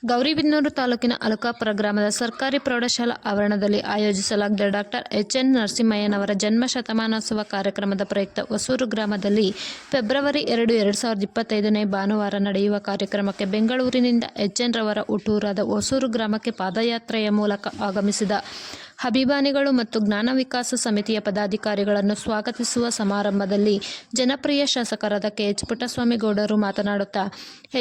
ಗೌರಿಬಿದನೂರು ತಾಲೂಕಿನ ಅಲಕಾಪುರ ಗ್ರಾಮದ ಸರ್ಕಾರಿ ಪ್ರೌಢಶಾಲಾ ಆವರಣದಲ್ಲಿ ಆಯೋಜಿಸಲಾಗಿದ್ದ ಡಾಕ್ಟರ್ ಎಚ್.ಎನ್. ನರಸಿಂಹಯ್ಯನವರ ಜನ್ಮ ಶತಮಾನೋತ್ಸವ ಕಾರ್ಯಕ್ರಮದ ಪ್ರಯುಕ್ತ ಹೊಸೂರು ಗ್ರಾಮದಲ್ಲಿ ಫೆಬ್ರವರಿ 2, 2025ನೇ ಭಾನುವಾರ ನಡೆಯುವ ಕಾರ್ಯಕ್ರಮಕ್ಕೆ ಬೆಂಗಳೂರಿನಿಂದ ಎಚ್.ಎನ್. ರವರ ಹುಟ್ಟೂರಾದ ಹೊಸೂರು ಗ್ರಾಮಕ್ಕೆ ಪಾದಯಾತ್ರೆಯ ಮೂಲಕ ಆಗಮಿಸಿದ ಅಭಿಮಾನಿಗಳು ಮತ್ತು ಜ್ಞಾನ ವಿಕಾಸ ಸಮಿತಿಯ ಪದಾಧಿಕಾರಿಗಳನ್ನು ಸ್ವಾಗತಿಸುವ ಸಮಾರಂಭದಲ್ಲಿ ಜನಪ್ರಿಯ ಶಾಸಕರಾದ ಕೆ.ಎಚ್. ಪುಟ್ಟಸ್ವಾಮಿಗೌಡರು ಮಾತನಾಡುತ್ತಾ,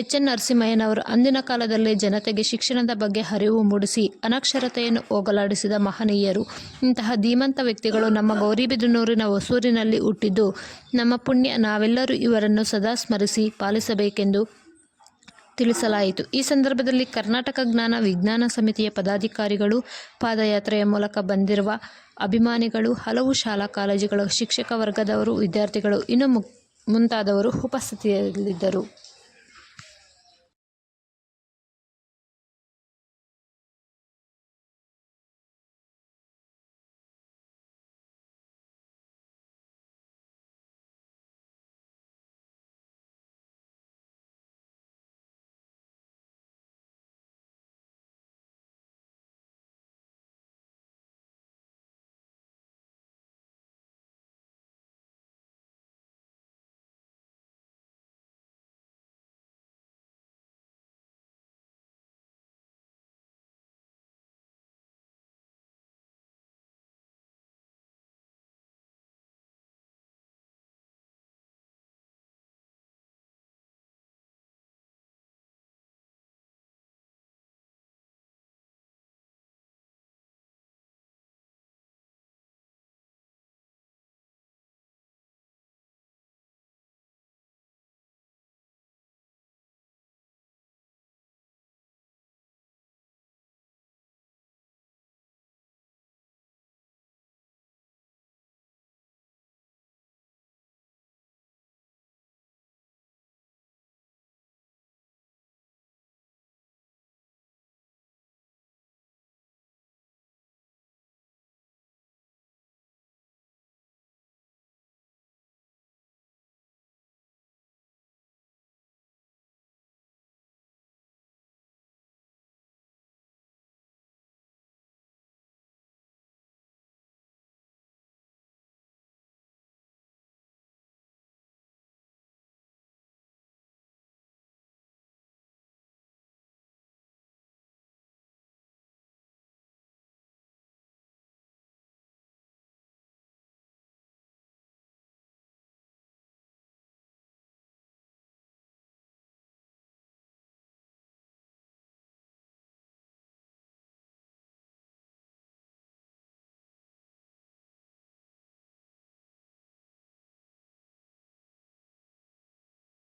ಎಚ್.ಎನ್. ನರಸಿಂಹಯ್ಯನವರು ಅಂದಿನ ಕಾಲದಲ್ಲಿ ಜನತೆಗೆ ಶಿಕ್ಷಣದ ಬಗ್ಗೆ ಅರಿವು ಮೂಡಿಸಿ ಅನಕ್ಷರತೆಯನ್ನು ಹೋಗಲಾಡಿಸಿದ ಮಹನೀಯರು. ಇಂತಹ ಧೀಮಂತ ವ್ಯಕ್ತಿಗಳು ನಮ್ಮ ಗೌರಿಬಿದನೂರಿನ ಹೊಸೂರಿನಲ್ಲಿ ಹುಟ್ಟಿದ್ದು ನಮ್ಮ ಪುಣ್ಯ. ನಾವೆಲ್ಲರೂ ಇವರನ್ನು ಸದಾ ಸ್ಮರಿಸಿ ಪಾಲಿಸಬೇಕೆಂದು ತಿಳಿಸಲಾಯಿತು. ಈ ಸಂದರ್ಭದಲ್ಲಿ ಕರ್ನಾಟಕ ಜ್ಞಾನ ವಿಜ್ಞಾನ ಸಮಿತಿಯ ಪದಾಧಿಕಾರಿಗಳು, ಪಾದಯಾತ್ರೆಯ ಮೂಲಕ ಬಂದಿರುವ ಅಭಿಮಾನಿಗಳು, ಹಲವು ಶಾಲಾ ಕಾಲೇಜುಗಳ ಶಿಕ್ಷಕ ವರ್ಗದವರು, ವಿದ್ಯಾರ್ಥಿಗಳು ಇನ್ನು ಮುಂತಾದವರು ಉಪಸ್ಥಿತಿಯಲ್ಲಿದ್ದರು.